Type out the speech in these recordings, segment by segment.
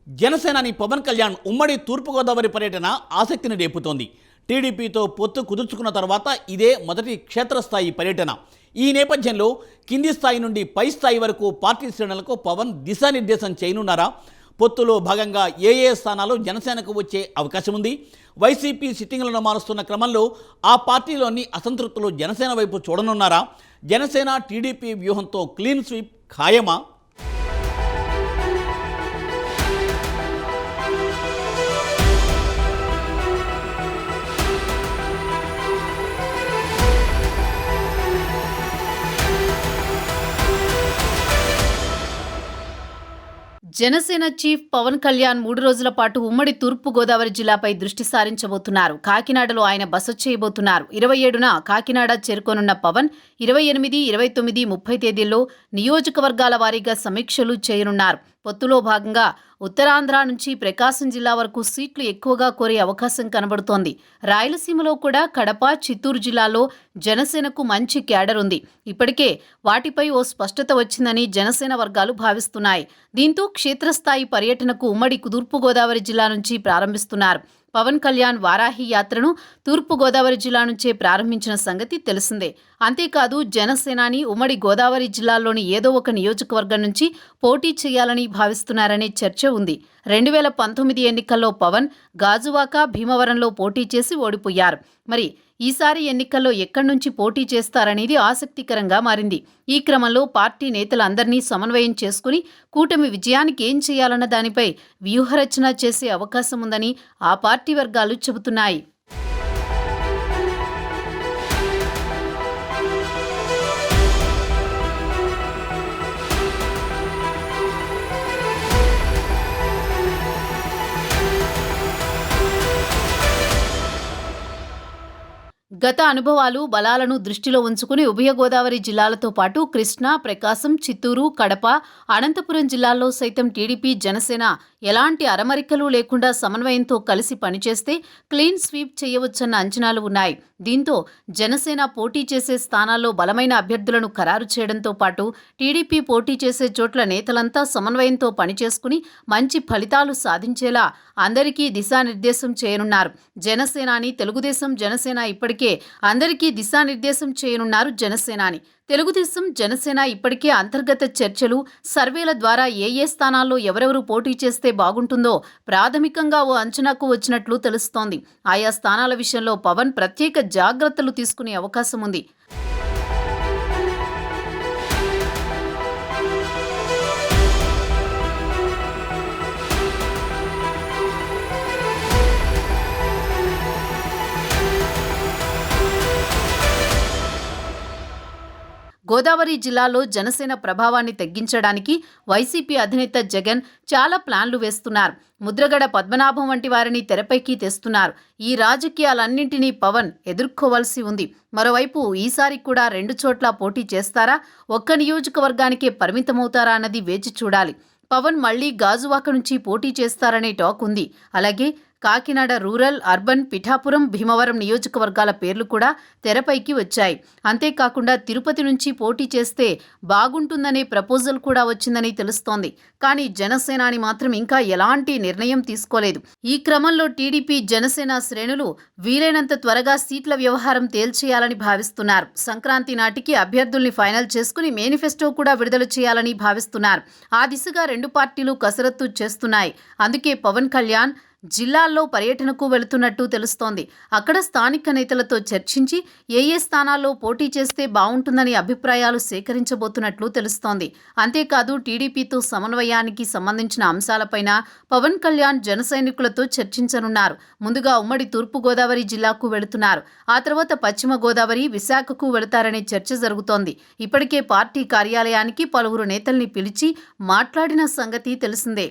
జనసేనాని పవన్ కళ్యాణ్ ఉమ్మడి తూర్పుగోదావరి పర్యటన ఆసక్తిని రేపుతోంది. టీడీపీతో పొత్తు కుదుర్చుకున్న తర్వాత ఇదే మొదటి క్షేత్రస్థాయి పర్యటన. ఈ నేపథ్యంలో కింది స్థాయి నుండి పై స్థాయి వరకు పార్టీ శ్రేణులకు పవన్ దిశానిర్దేశం చేయనున్నారా? పొత్తులో భాగంగా ఏ స్థానాలు జనసేనకు వచ్చే అవకాశం ఉంది? వైసీపీ సిట్టింగ్లను మారుస్తున్న క్రమంలో ఆ పార్టీలోని అసంతృప్తులు జనసేన వైపు చూడనున్నారా? జనసేన టీడీపీ వ్యూహంతో క్లీన్ స్వీప్ ఖాయమా? జనసేన చీఫ్ పవన్ కళ్యాణ్ 3 రోజుల పాటు ఉమ్మడి తూర్పు గోదావరి జిల్లాపై దృష్టి సారించబోతున్నారు. కాకినాడలో ఆయన బస చేయబోతున్నారు. 27న కాకినాడ చేరుకోనున్న పవన్ 28, 29, 30 తేదీల్లో నియోజకవర్గాల వారీగా సమీక్షలు చేయనున్నారు. పొత్తులో భాగంగా ఉత్తరాంధ్ర నుంచి ప్రకాశం జిల్లా వరకు సీట్లు ఎక్కువగా కోరే అవకాశం కనబడుతోంది. రాయలసీమలో కూడా కడప, చిత్తూరు జిల్లాలో జనసేనకు మంచి క్యాడర్ ఉంది. ఇప్పటికే వాటిపై ఓ స్పష్టత వచ్చిందని జనసేన వర్గాలు భావిస్తున్నాయి. దీంతో క్షేత్రస్థాయి పర్యటనకు ఉమ్మడి తూర్పుగోదావరి జిల్లా నుంచి ప్రారంభిస్తున్నారు. పవన్ కళ్యాణ్ వారాహి యాత్రను తూర్పుగోదావరి జిల్లా నుంచే ప్రారంభించిన సంగతి తెలిసిందే. అంతేకాదు జనసేనాని ఉమ్మడి గోదావరి జిల్లాలోని ఏదో ఒక నియోజకవర్గం నుంచి పోటీ చేయాలని భావిస్తున్నారనే చర్చ ఉంది. 2019 ఎన్నికల్లో పవన్ గాజువాక, భీమవరంలో పోటీ చేసి ఓడిపోయారు. మరి ఈసారి ఎన్నికల్లో ఎక్కడి నుంచి పోటీ చేస్తారనేది ఆసక్తికరంగా మారింది. ఈ క్రమంలో పార్టీ నేతలందరినీ సమన్వయం చేసుకుని కూటమి విజయానికి ఏం చేయాలన్న దానిపై వ్యూహరచన చేసే అవకాశం ఉందని ఆ పార్టీ వర్గాలు చెబుతున్నాయి. గత అనుభవాలు, బలాలను దృష్టిలో ఉంచుకుని ఉభయ గోదావరి జిల్లాలతో పాటు కృష్ణా, ప్రకాశం, చిత్తూరు, కడప, అనంతపురం జిల్లాల్లో సైతం టీడీపీ, జనసేన ఎలాంటి అరమరికలు లేకుండా సమన్వయంతో కలిసి పనిచేస్తే క్లీన్ స్వీప్ చేయవచ్చన్న అంచనాలు ఉన్నాయి. దీంతో జనసేన పోటీ చేసే స్థానాల్లో బలమైన అభ్యర్థులను ఖరారు చేయడంతో పాటు టీడీపీ పోటీ చేసే చోట్ల నేతలంతా సమన్వయంతో పనిచేసుకుని మంచి ఫలితాలు సాధించేలా అందరికీ దిశానిర్దేశం చేయనున్నారు. జనసేనాని తెలుగుదేశం, జనసేన ఇప్పటికే అందరికీ దిశానిర్దేశం చేయనున్నారు. తెలుగుదేశం, జనసేన ఇప్పటికే అంతర్గత చర్చలు, సర్వేల ద్వారా ఏ స్థానాల్లో ఎవరెవరు పోటీ చేస్తే బాగుంటుందో ప్రాథమికంగా ఓ అంచనాకు వచ్చినట్లు తెలుస్తోంది. ఆయా స్థానాల విషయంలో పవన్ ప్రత్యేక జాగ్రత్తలు తీసుకునే అవకాశం ఉంది. గోదావరి జిల్లాలో జనసేన ప్రభావాన్ని తగ్గించడానికి వైసీపీ అధినేత జగన్ చాలా ప్లాన్లు వేస్తున్నారు. ముద్రగడ పద్మనాభం వంటి వారిని తెరపైకి తెస్తున్నారు. ఈ రాజకీయాలన్నింటినీ పవన్ ఎదుర్కోవాల్సి ఉంది. మరోవైపు ఈసారి కూడా 2 చోట్ల పోటీ చేస్తారా, ఒక్క నియోజకవర్గానికే పరిమితమవుతారా అన్నది వేచి చూడాలి. పవన్ మళ్లీ గాజువాక నుంచి పోటీ చేస్తారనే టాక్ ఉంది. అలాగే కాకినాడ రూరల్, అర్బన్, పిఠాపురం, భీమవరం నియోజకవర్గాల పేర్లు కూడా తెరపైకి వచ్చాయి. అంతేకాకుండా తిరుపతి నుంచి పోటీ చేస్తే బాగుంటుందనే ప్రపోజల్ కూడా వచ్చిందని తెలుస్తోంది. కానీ జనసేనాని మాత్రం ఇంకా ఎలాంటి నిర్ణయం తీసుకోలేదు. ఈ క్రమంలో టీడీపీ, జనసేన శ్రేణులు వీలైనంత త్వరగా సీట్ల వ్యవహారం తేల్చేయాలని భావిస్తున్నారు. సంక్రాంతి నాటికి అభ్యర్థుల్ని ఫైనల్ చేసుకుని మేనిఫెస్టో కూడా విడుదల చేయాలని భావిస్తున్నారు. ఆ దిశగా 2 పార్టీలు కసరత్తు చేస్తున్నాయి. అందుకే పవన్ కళ్యాణ్ జిల్లాల్లో పర్యటనకు వెళుతున్నట్టు తెలుస్తోంది. అక్కడ స్థానిక నేతలతో చర్చించి ఏ స్థానాల్లో పోటీ చేస్తే బాగుంటుందని అభిప్రాయాలు సేకరించబోతున్నట్లు తెలుస్తోంది. అంతేకాదు టీడీపీతో సమన్వయానికి సంబంధించిన అంశాలపైన పవన్ కళ్యాణ్ జన సైనికులతో చర్చించనున్నారు. ముందుగా ఉమ్మడి తూర్పు గోదావరి జిల్లాకు వెళుతున్నారు. ఆ తర్వాత పశ్చిమ గోదావరి, విశాఖకు వెళతారనే చర్చ జరుగుతోంది. ఇప్పటికే పార్టీ కార్యాలయానికి పలువురు నేతల్ని పిలిచి మాట్లాడిన సంగతి తెలిసిందే.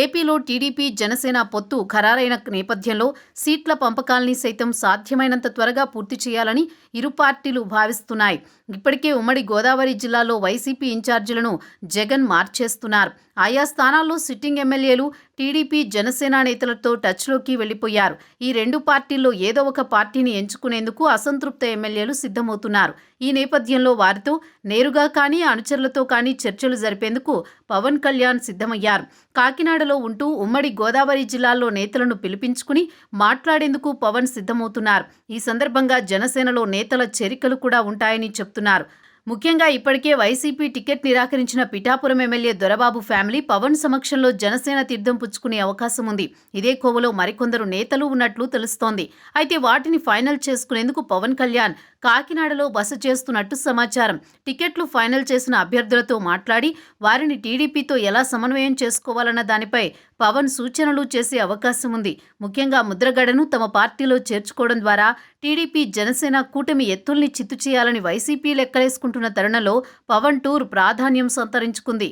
ఏపీలో టీడీపీ, జనసేన పొత్తు ఖరారైన నేపథ్యంలో సీట్ల పంపకాల్ని సైతం సాధ్యమైనంత త్వరగా పూర్తి చేయాలని ఇరు పార్టీలు భావిస్తున్నాయి. ఇప్పటికే ఉమ్మడి గోదావరి జిల్లాలో వైసీపీ ఇన్ఛార్జీలను జగన్ మార్చేస్తున్నారు. ఆయా స్థానాల్లో సిట్టింగ్ ఎమ్మెల్యేలు టీడీపీ జనసేన నేతలతో టచ్లోకి వెళ్లిపోయారు. ఈ రెండు పార్టీల్లో ఏదో ఒక పార్టీని ఎంచుకునేందుకు అసంతృప్త ఎమ్మెల్యేలు సిద్ధమవుతున్నారు. ఈ నేపథ్యంలో వారితో నేరుగా కానీ అనుచరులతో కానీ చర్చలు జరిపేందుకు పవన్ కళ్యాణ్ సిద్ధమయ్యారు. కాకినాడలో ఉంటూ ఉమ్మడి గోదావరి జిల్లాల్లో నేతలను పిలిపించుకుని మాట్లాడేందుకు పవన్ సిద్ధమవుతున్నారు. ఈ సందర్భంగా జనసేనలో నేతల చేరికలు కూడా ఉంటాయని చెప్తున్నారు. ముఖ్యంగా ఇప్పటికే వైసీపీ టికెట్ నిరాకరించిన పిఠాపురం ఎమ్మెల్యే దొరబాబు ఫ్యామిలీ పవన్ సమక్షంలో జనసేన తీర్థం పుచ్చుకునే అవకాశం ఉంది. ఇదే కోవలో మరికొందరు నేతలు ఉన్నట్లు తెలుస్తోంది. అయితే వాటిని ఫైనల్ చేసుకునేందుకు పవన్ కళ్యాణ్ కాకినాడలో బస చేస్తున్నట్టు సమాచారం. టికెట్లు ఫైనల్ చేసిన అభ్యర్థులతో మాట్లాడి వారిని టీడీపీతో ఎలా సమన్వయం చేసుకోవాలన్న దానిపై పవన్ సూచనలు చేసే అవకాశం ఉంది. ముఖ్యంగా ముద్రగడను తమ పార్టీలో చేర్చుకోవడం ద్వారా టీడీపీ జనసేన కూటమి ఎత్తుల్ని చిత్తు చేయాలని వైసీపీ లెక్కలేసుకుంటున్న తరుణంలో పవన్ టూర్ ప్రాధాన్యం సంతరించుకుంది.